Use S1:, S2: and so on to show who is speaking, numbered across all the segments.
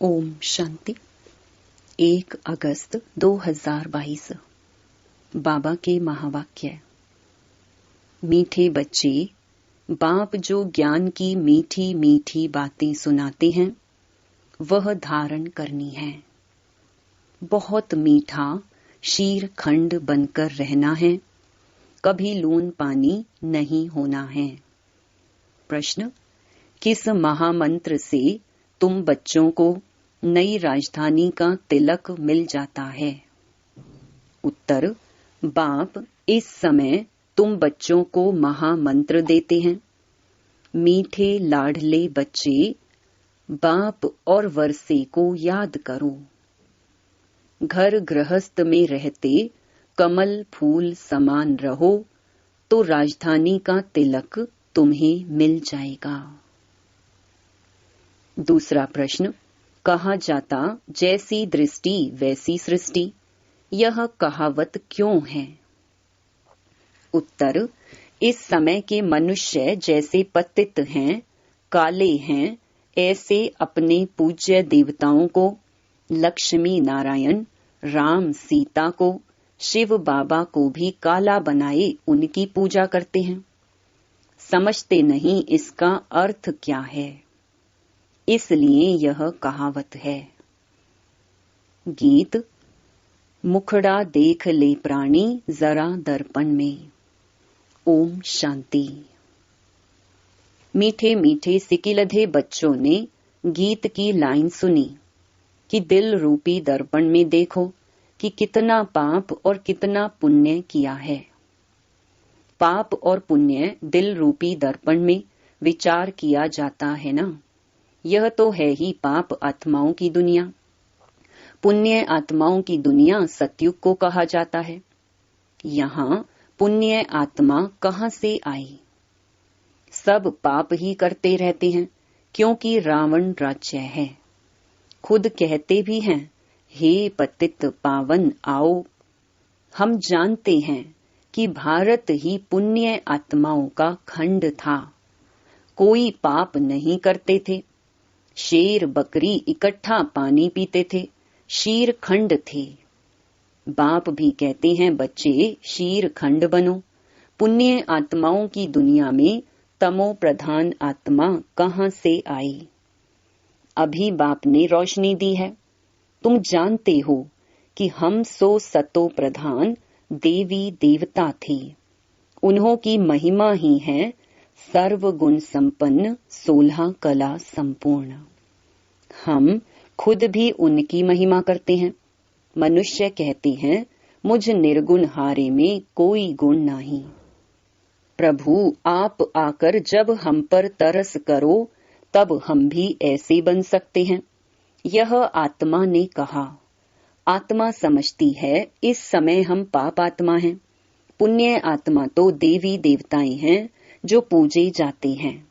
S1: ओम शांति। 1 अगस्त 2022। बाबा के महावाक्य। मीठे बच्चे, बाप जो ज्ञान की मीठी मीठी बातें सुनाते हैं वह धारण करनी है। बहुत मीठा शीर खंड बनकर रहना है, कभी लून पानी नहीं होना है। प्रश्न: किस महामंत्र से तुम बच्चों को नई राजधानी का तिलक मिल जाता है? उत्तर: बाप इस समय तुम बच्चों को महामंत्र देते हैं। मीठे लाडले बच्चे, बाप और वर्षे को याद करो। घर गृहस्थ में रहते कमल फूल समान रहो तो राजधानी का तिलक तुम्हें मिल जाएगा। दूसरा प्रश्न: कहा जाता जैसी दृष्टि वैसी सृष्टि, यह कहावत क्यों है? उत्तर: इस समय के मनुष्य जैसे पतित हैं, काले हैं, ऐसे अपने पूज्य देवताओं को, लक्ष्मी नारायण, राम सीता को, शिव बाबा को भी काला बनाए उनकी पूजा करते हैं। समझते नहीं इसका अर्थ क्या है, इसलिए यह कहावत है। गीत: मुखड़ा देख ले प्राणी जरा दर्पण में। ओम शांति। मीठे मीठे सिकिलधे बच्चों ने गीत की लाइन सुनी कि दिल रूपी दर्पण में देखो कि कितना पाप और कितना पुण्य किया है। पाप और पुण्य दिल रूपी दर्पण में विचार किया जाता है ना। यह तो है ही पाप आत्माओं की दुनिया। पुण्य आत्माओं की दुनिया सतयुग को कहा जाता है। यहाँ पुण्य आत्मा कहाँ से आई? सब पाप ही करते रहते हैं, क्योंकि रावण राज्य है। खुद कहते भी हैं, हे पतित पावन आओ। हम जानते हैं कि भारत ही पुण्य आत्माओं का खंड था। कोई पाप नहीं करते थे। शेर बकरी इकट्ठा पानी पीते थे, शीर खंड थे। बाप भी कहते हैं, बच्चे शीर खंड बनो। पुण्य आत्माओं की दुनिया में तमो प्रधान आत्मा कहाँ से आई? अभी बाप ने रोशनी दी है। तुम जानते हो कि हम सतो प्रधान देवी देवता थे। उन्हों की महिमा ही है सर्व गुण संपन्न 16 कला संपूर्ण। हम खुद भी उनकी महिमा करते हैं। मनुष्य कहते हैं, मुझ निर्गुण हारे में कोई गुण नहीं। प्रभु आप आकर जब हम पर तरस करो तब हम भी ऐसे बन सकते हैं। यह आत्मा ने कहा। आत्मा समझती है इस समय हम पाप आत्मा हैं। पुण्य आत्मा तो देवी देवताएं हैं जो पूजे जाते हैं।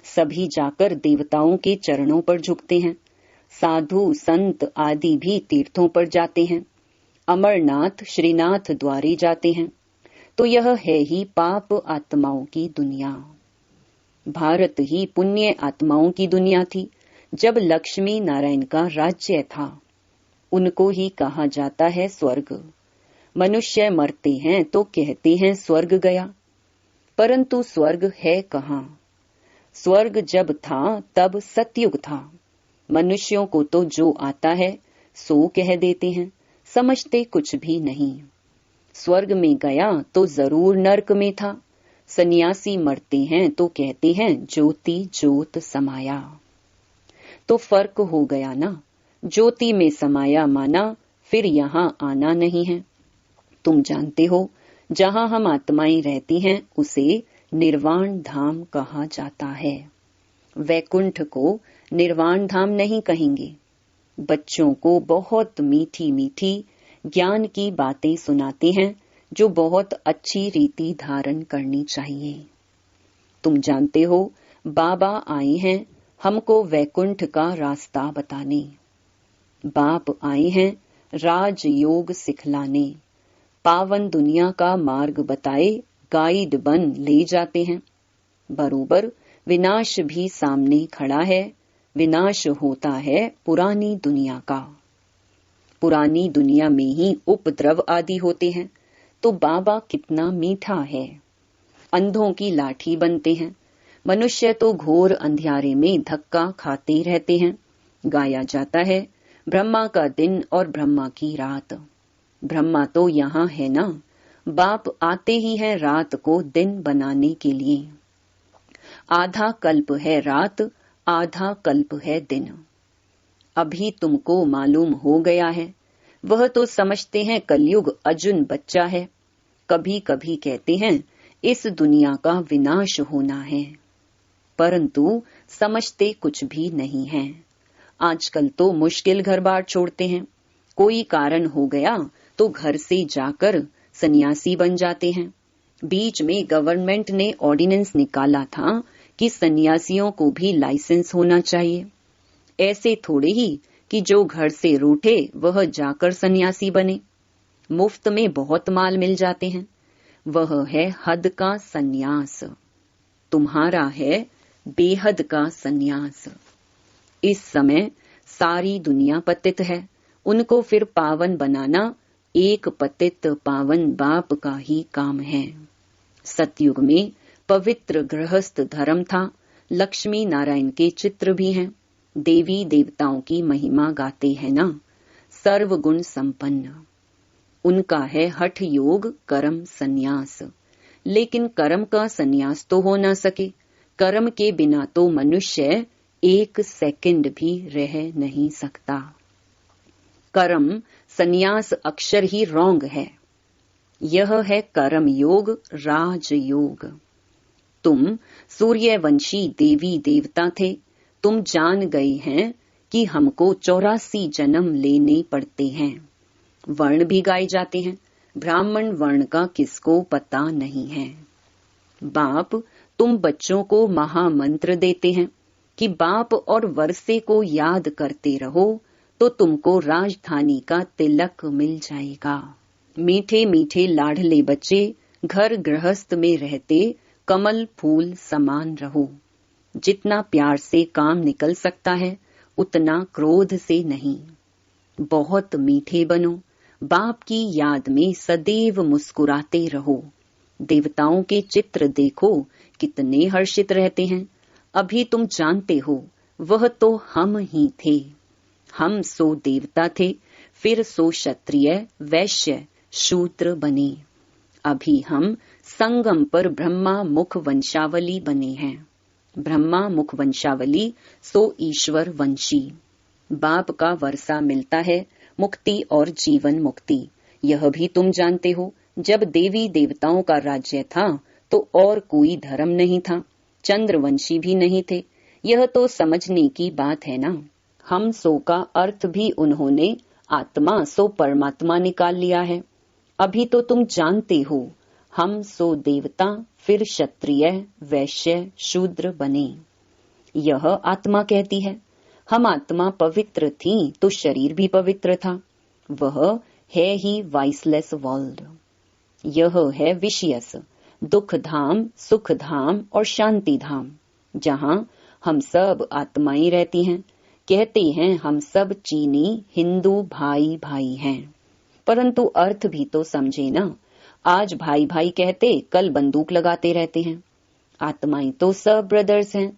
S1: सभी जाकर देवताओं के चरणों पर झुकते हैं। साधु संत आदि भी तीर्थों पर जाते हैं। अमरनाथ श्रीनाथ द्वारे जाते हैं। तो यह है ही पाप आत्माओं की दुनिया। भारत ही पुण्य आत्माओं की दुनिया थी जब लक्ष्मी नारायण का राज्य था। उनको ही कहा जाता है स्वर्ग। मनुष्य मरते हैं तो कहते हैं स्वर्ग गया, परंतु स्वर्ग है कहाँ? स्वर्ग जब था तब सतयुग था। मनुष्यों को तो जो आता है सो कह देते हैं, समझते कुछ भी नहीं। स्वर्ग में गया तो जरूर नरक में था। सन्यासी मरते हैं तो कहते हैं ज्योति ज्योत समाया। तो फर्क हो गया ना। ज्योति में समाया माना फिर यहाँ आना नहीं है। तुम जानते हो जहाँ हम आत्माएं रहती हैं उसे निर्वाण धाम कहा जाता है। वैकुंठ को निर्वाण धाम नहीं कहेंगे। बच्चों को बहुत मीठी मीठी ज्ञान की बातें सुनाते हैं जो बहुत अच्छी रीति धारण करनी चाहिए। तुम जानते हो बाबा आए हैं हमको वैकुंठ का रास्ता बताने। बाप आए हैं राजयोग सिखलाने। पावन दुनिया का मार्ग बताए गाइड बन ले जाते हैं। बरोबर विनाश भी सामने खड़ा है, विनाश होता है पुरानी दुनिया का। पुरानी दुनिया में ही उपद्रव आदि होते हैं, तो बाबा कितना मीठा है। अंधों की लाठी बनते हैं, मनुष्य तो घोर अंधियारे में धक्का खाते रहते हैं। गाया जाता है ब्रह्मा का दिन और ब्रह्मा की रात। ब्रह्मा तो यहाँ है ना, बाप आते ही है रात को दिन बनाने के लिए। आधा कल्प है रात, आधा कल्प है दिन। अभी तुमको मालूम हो गया है। वह तो समझते हैं कलयुग अर्जुन बच्चा है। कभी कभी कहते हैं इस दुनिया का विनाश होना है, परंतु समझते कुछ भी नहीं है। आजकल तो मुश्किल घर बार छोड़ते हैं। कोई कारण हो गया तो घर से जाकर सन्यासी बन जाते हैं। बीच में गवर्नमेंट ने ऑर्डिनेंस निकाला था कि सन्यासियों को भी लाइसेंस होना चाहिए। ऐसे थोड़े ही कि जो घर से रूठे वह जाकर सन्यासी बने। मुफ्त में बहुत माल मिल जाते हैं। वह है हद का सन्यास। तुम्हारा है बेहद का सन्यास। इस समय सारी दुनिया पतित है। उनको फिर पावन बनाना एक पतित पावन बाप का ही काम है। सतयुग में पवित्र गृहस्थ धर्म था। लक्ष्मी नारायण के चित्र भी हैं। देवी देवताओं की महिमा गाते हैं ना, सर्वगुण संपन्न। उनका है हठ योग कर्म संन्यास। लेकिन कर्म का संन्यास तो हो ना सके। कर्म के बिना तो मनुष्य एक सेकंड भी रह नहीं सकता। कर्म संन्यास अक्षर ही रॉन्ग है। यह है कर्म योग, राज योग। तुम सूर्यवंशी देवी देवता थे। तुम जान गए हैं कि हमको 84 जन्म लेने पड़ते हैं। वर्ण भी गाए जाते हैं। ब्राह्मण वर्ण का किसको पता नहीं है। बाप तुम बच्चों को महामंत्र देते हैं कि बाप और वर्षे को याद करते रहो तो तुमको राजधानी का तिलक मिल जाएगा। मीठे मीठे लाडले बच्चे घर गृहस्थ में रहते कमल फूल समान रहो। जितना प्यार से काम निकल सकता है उतना क्रोध से नहीं। बहुत मीठे बनो। बाप की याद में सदैव मुस्कुराते रहो। देवताओं के चित्र देखो कितने हर्षित रहते हैं। अभी तुम जानते हो वह तो हम ही थे। हम सो देवता थे, फिर सो क्षत्रिय वैश्य शूद्र बने। अभी हम संगम पर ब्रह्मा मुख वंशावली बने हैं। ब्रह्मा मुख वंशावली सो ईश्वर वंशी। बाप का वर्षा मिलता है मुक्ति और जीवन मुक्ति। यह भी तुम जानते हो। जब देवी देवताओं का राज्य था तो और कोई धर्म नहीं था, चंद्रवंशी भी नहीं थे। यह तो समझने की बात है ना। हम सो का अर्थ भी उन्होंने आत्मा सो परमात्मा निकाल लिया है। अभी तो तुम जानते हो हम सो देवता फिर क्षत्रिय वैश्य शूद्र बने। यह आत्मा कहती है। हम आत्मा पवित्र थी तो शरीर भी पवित्र था। वह है ही वाइसलेस वर्ल्ड। यह है विषयस दुख धाम सुख धाम और शांति धाम, जहाँ हम सब आत्माएं रहती हैं। कहते हैं हम सब चीनी हिंदू भाई भाई हैं, परंतु अर्थ भी तो समझे ना। आज भाई भाई कहते कल बंदूक लगाते रहते हैं। आत्माएं तो सब ब्रदर्स हैं।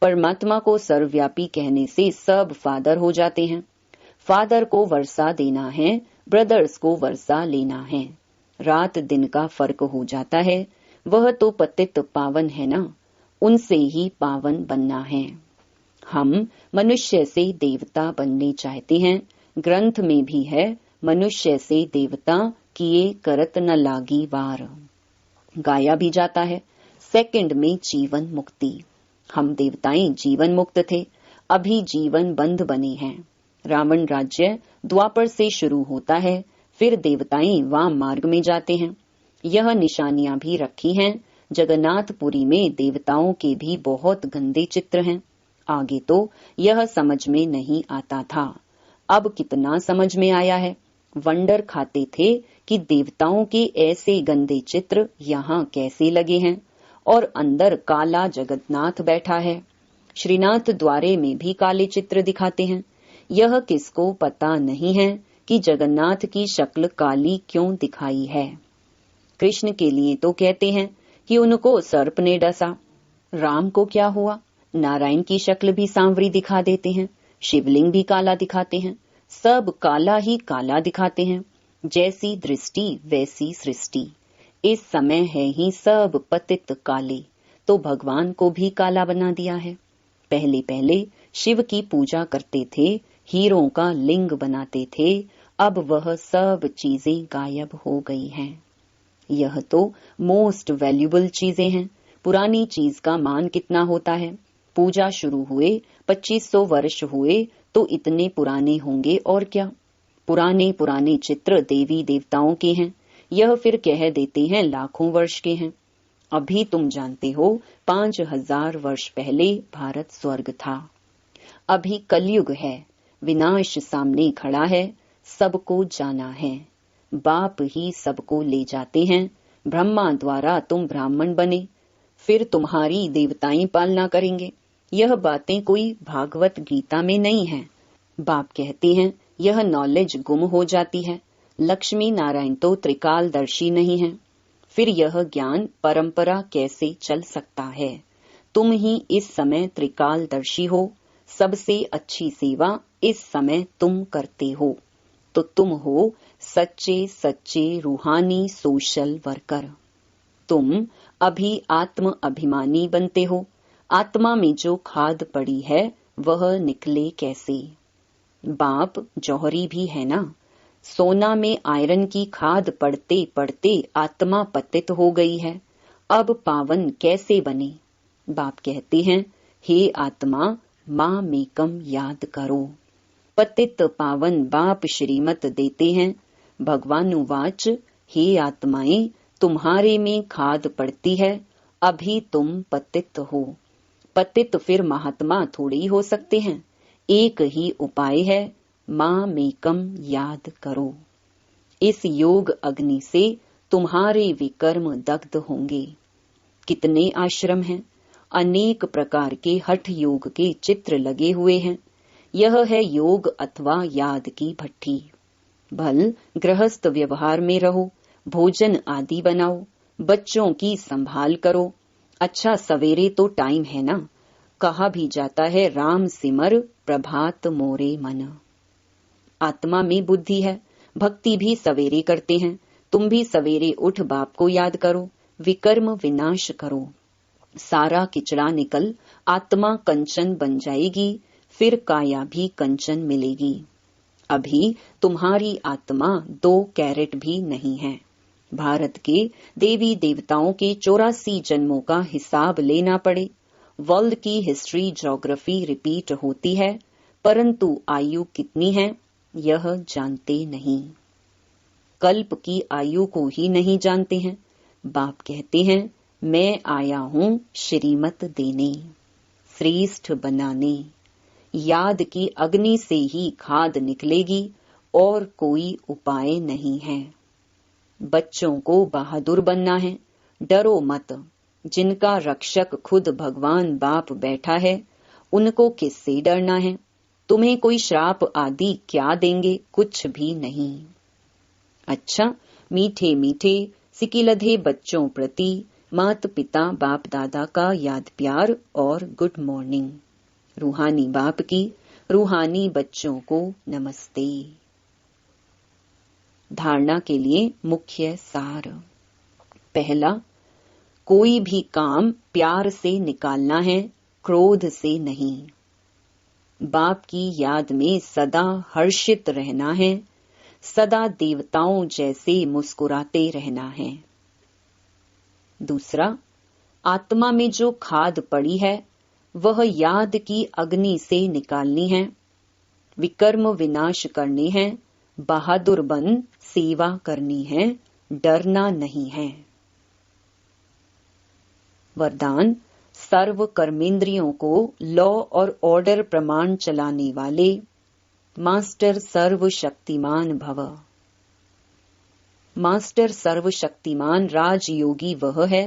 S1: परमात्मा को सर्वव्यापी कहने से सब फादर हो जाते हैं। फादर को वर्षा देना है, ब्रदर्स को वर्षा लेना है। रात दिन का फर्क हो जाता है। वह तो पतित पावन है ना, उनसे ही पावन बनना है। हम मनुष्य से देवता बनने चाहते हैं। ग्रंथ में भी है मनुष्य से देवता किए करत न लागी वार। गाया भी जाता है सेकंड में जीवन मुक्ति। हम देवताएं जीवन मुक्त थे, अभी जीवन बंध बने हैं। रावण राज्य द्वापर से शुरू होता है, फिर देवताएं वाम मार्ग में जाते हैं। यह निशानियां भी रखी हैं। जगन्नाथपुरी में देवताओं के भी बहुत गंदे चित्र हैं। आगे तो यह समझ में नहीं आता था, अब कितना समझ में आया है। वंडर खाते थे कि देवताओं के ऐसे गंदे चित्र यहाँ कैसे लगे हैं, और अंदर काला जगन्नाथ बैठा है। श्रीनाथ द्वारे में भी काले चित्र दिखाते हैं। यह किसको पता नहीं है कि जगन्नाथ की शक्ल काली क्यों दिखाई है। कृष्ण के लिए तो कहते हैं कि उनको सर्प ने डसा। राम को क्या हुआ? नारायण की शक्ल भी सांवरी दिखा देते हैं, शिवलिंग भी काला दिखाते हैं, सब काला ही काला दिखाते हैं। जैसी दृष्टि वैसी सृष्टि। इस समय है ही सब पतित काले, तो भगवान को भी काला बना दिया है। पहले पहले शिव की पूजा करते थे, हीरों का लिंग बनाते थे, अब वह सब चीजें गायब हो गई हैं। यह तो मोस्ट वैल्यूबल चीजें हैं। पुरानी चीज का मान कितना होता है? पूजा शुरू हुए 2500 वर्ष हुए तो इतने पुराने होंगे और क्या। पुराने पुराने चित्र देवी देवताओं के हैं, यह फिर कह देते हैं लाखों वर्ष के हैं। अभी तुम जानते हो 5000 वर्ष पहले भारत स्वर्ग था। अभी कलयुग है, विनाश सामने खड़ा है, सबको जाना है। बाप ही सबको ले जाते हैं। ब्रह्मा द्वारा तुम ब्राह्मण बने, फिर तुम्हारी देवताएं पालना करेंगे। यह बातें कोई भागवत गीता में नहीं है। बाप कहते हैं यह नॉलेज गुम हो जाती है। लक्ष्मी नारायण तो त्रिकालदर्शी नहीं है, फिर यह ज्ञान परंपरा कैसे चल सकता है? तुम ही इस समय त्रिकालदर्शी हो। सबसे अच्छी सेवा इस समय तुम करते हो, तो तुम हो सच्चे सच्चे रूहानी सोशल वर्कर। तुम अभी आत्म अभिमानी बनते हो। आत्मा में जो खाद पड़ी है वह निकले कैसे? बाप जौहरी भी है ना। सोना में आयरन की खाद पड़ते पड़ते आत्मा पतित हो गई है, अब पावन कैसे बने? बाप कहते हैं हे आत्मा, माँ मेकम याद करो। पतित पावन बाप श्रीमत देते हैं। भगवानुवाच हे आत्माएं, तुम्हारे में खाद पड़ती है, अभी तुम पतित हो। पतित फिर महात्मा थोड़ी हो सकते हैं। एक ही उपाय है, माँ मेकम याद करो। इस योग अग्नि से तुम्हारे विकर्म दग्ध होंगे। कितने आश्रम हैं, अनेक प्रकार के हठ योग के चित्र लगे हुए हैं। यह है योग अथवा याद की भट्ठी। भल गृहस्थ व्यवहार में रहो, भोजन आदि बनाओ, बच्चों की संभाल करो। अच्छा सवेरे तो टाइम है ना, कहा भी जाता है राम सिमर प्रभात मोरे मन। आत्मा में बुद्धि है, भक्ति भी सवेरे करते हैं। तुम भी सवेरे उठ बाप को याद करो, विकर्म विनाश करो। सारा किचड़ा निकल आत्मा कंचन बन जाएगी, फिर काया भी कंचन मिलेगी। अभी तुम्हारी आत्मा 2 कैरेट भी नहीं है। भारत के देवी देवताओं के 84 जन्मों का हिसाब लेना पड़े। वर्ल्ड की हिस्ट्री ज्योग्राफी रिपीट होती है, परंतु आयु कितनी है यह जानते नहीं। कल्प की आयु को ही नहीं जानते हैं। बाप कहते हैं मैं आया हूँ श्रीमत देने, श्रेष्ठ बनाने। याद की अग्नि से ही खाद निकलेगी और कोई उपाय नहीं है। बच्चों को बहादुर बनना है, डरो मत। जिनका रक्षक खुद भगवान बाप बैठा है, उनको किससे डरना है? तुम्हें कोई श्राप आदि क्या देंगे? कुछ भी नहीं। अच्छा, मीठे मीठे सिकिलधे बच्चों प्रति मात पिता बाप दादा का याद प्यार और गुड मॉर्निंग। रूहानी बाप की रूहानी बच्चों को नमस्ते। धारणा के लिए मुख्य सार। पहला, कोई भी काम प्यार से निकालना है, क्रोध से नहीं। बाप की याद में सदा हर्षित रहना है, सदा देवताओं जैसे मुस्कुराते रहना है। दूसरा, आत्मा में जो खाद पड़ी है वह याद की अग्नि से निकालनी है, विकर्म विनाश करने हैं, बहादुर बन सेवा करनी है, डरना नहीं है। वरदान, सर्व कर्मेंद्रियों को लॉ और ऑर्डर प्रमाण चलाने वाले मास्टर सर्वशक्तिमान भव। मास्टर सर्वशक्तिमान राजयोगी वह है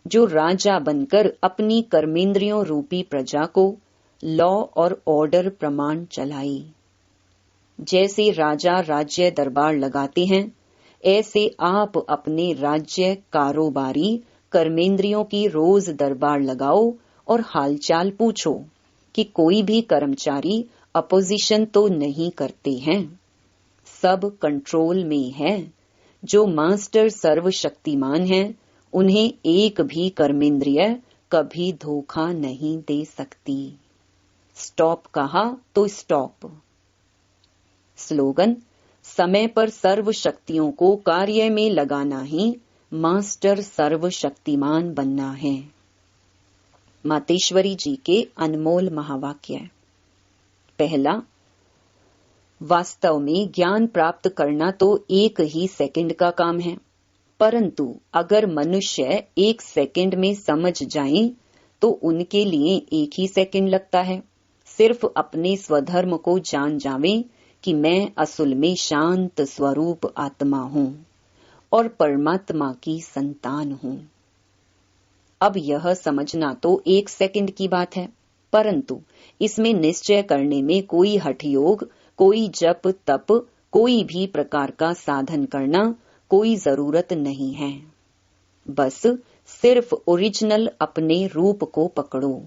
S1: जो राजा बनकर अपनी कर्मेंद्रियों रूपी प्रजा को लॉ और ऑर्डर प्रमाण चलाई। जैसे राजा राज्य दरबार लगाते हैं, ऐसे आप अपने राज्य कारोबारी कर्मेंद्रियों की रोज दरबार लगाओ और हालचाल पूछो कि कोई भी कर्मचारी अपोजिशन तो नहीं करते हैं। सब कंट्रोल में है। जो मास्टर सर्वशक्तिमान है, उन्हें एक भी कर्मेंद्रिय कभी धोखा नहीं दे सकती। स्टॉप कहा तो स्टॉप। स्लोगन: समय पर सर्व शक्तियों को कार्य में लगाना ही मास्टर सर्वशक्तिमान बनना है। मातेश्वरी जी के अनमोल महावाक्य। पहला, वास्तव में ज्ञान प्राप्त करना तो एक ही सेकंड का काम है, परंतु अगर मनुष्य 1 सेकंड में समझ जाएं, तो उनके लिए 1 ही सेकंड लगता है। सिर्फ अपने स्वधर्म को जान जावें कि मैं असल में शांत स्वरूप आत्मा हूँ और परमात्मा की संतान हूँ। अब यह समझना तो 1 सेकंड की बात है, परंतु इसमें निश्चय करने में कोई हठ योग, कोई जप तप, कोई भी प्रकार का साधन करना कोई जरूरत नहीं है। बस सिर्फ ओरिजिनल अपने रूप को पकड़ो।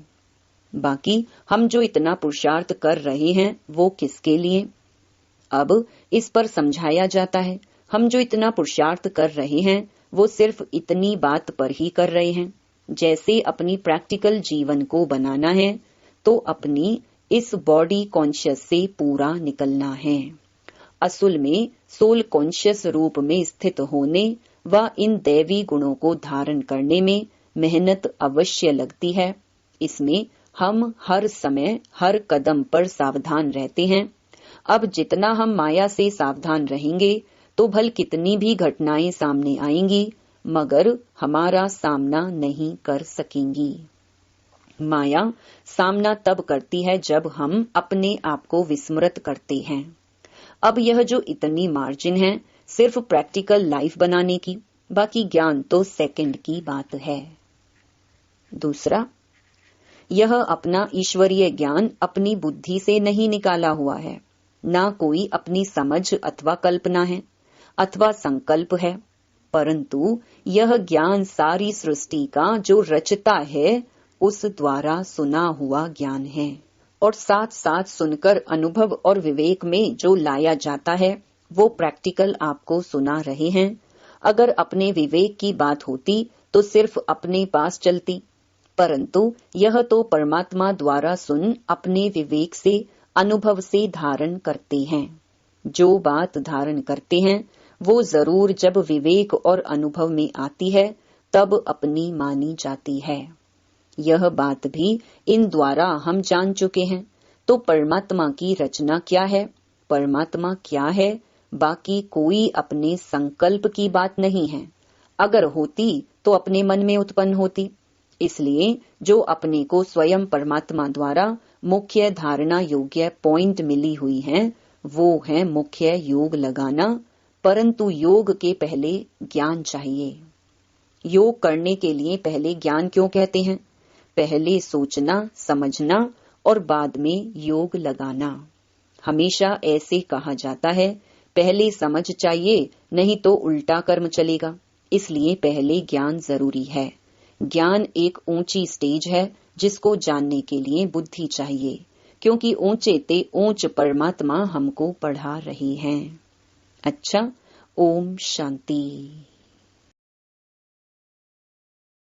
S1: बाकी हम जो इतना पुरुषार्थ कर रहे हैं वो किसके लिए? अब इस पर समझाया जाता है, हम जो इतना पुरुषार्थ कर रहे हैं वो सिर्फ इतनी बात पर ही कर रहे हैं। जैसे अपनी प्रैक्टिकल जीवन को बनाना है तो अपनी इस बॉडी कॉन्शियस से पूरा निकलना है। असल में सोल कॉन्शियस रूप में स्थित होने व इन दैवी गुणों को धारण करने में मेहनत अवश्य लगती है। इसमें हम हर समय हर कदम पर सावधान रहते हैं। अब जितना हम माया से सावधान रहेंगे तो भल कितनी भी घटनाएं सामने आएंगी, मगर हमारा सामना नहीं कर सकेंगी। माया सामना तब करती है जब हम अपने आप को विस्मृत करते हैं। अब यह जो इतनी मार्जिन है सिर्फ प्रैक्टिकल लाइफ बनाने की, बाकी ज्ञान तो सेकंड की बात है। दूसरा, यह अपना ईश्वरीय ज्ञान अपनी बुद्धि से नहीं निकाला हुआ है, ना कोई अपनी समझ अथवा कल्पना है अथवा संकल्प है, परंतु यह ज्ञान सारी सृष्टि का जो रचता है उस द्वारा सुना हुआ ज्ञान है। और साथ साथ सुनकर अनुभव और विवेक में जो लाया जाता है वो प्रैक्टिकल आपको सुना रहे हैं। अगर अपने विवेक की बात होती तो सिर्फ अपने पास चलती, परंतु यह तो परमात्मा द्वारा सुन अपने विवेक से अनुभव से धारण करते हैं। जो बात धारण करते हैं वो जरूर जब विवेक और अनुभव में आती है तब अपनी मानी जाती है। यह बात भी इन द्वारा हम जान चुके हैं। तो परमात्मा की रचना क्या है, परमात्मा क्या है, बाकी कोई अपने संकल्प की बात नहीं है। अगर होती तो अपने मन में उत्पन्न होती। इसलिए जो अपने को स्वयं परमात्मा द्वारा मुख्य धारणा योग्य पॉइंट मिली हुई है वो है मुख्य योग लगाना, परंतु योग के पहले ज्ञान चाहिए। योग करने के लिए पहले ज्ञान क्यों कहते हैं? पहले सोचना समझना और बाद में योग लगाना। हमेशा ऐसे कहा जाता है, पहले समझ चाहिए नहीं तो उल्टा कर्म चलेगा। इसलिए पहले ज्ञान जरूरी है। ज्ञान एक ऊंची स्टेज है जिसको जानने के लिए बुद्धि चाहिए, क्योंकि ऊंचे ते ऊंच परमात्मा हमको पढ़ा रही हैं। अच्छा, ओम शांति।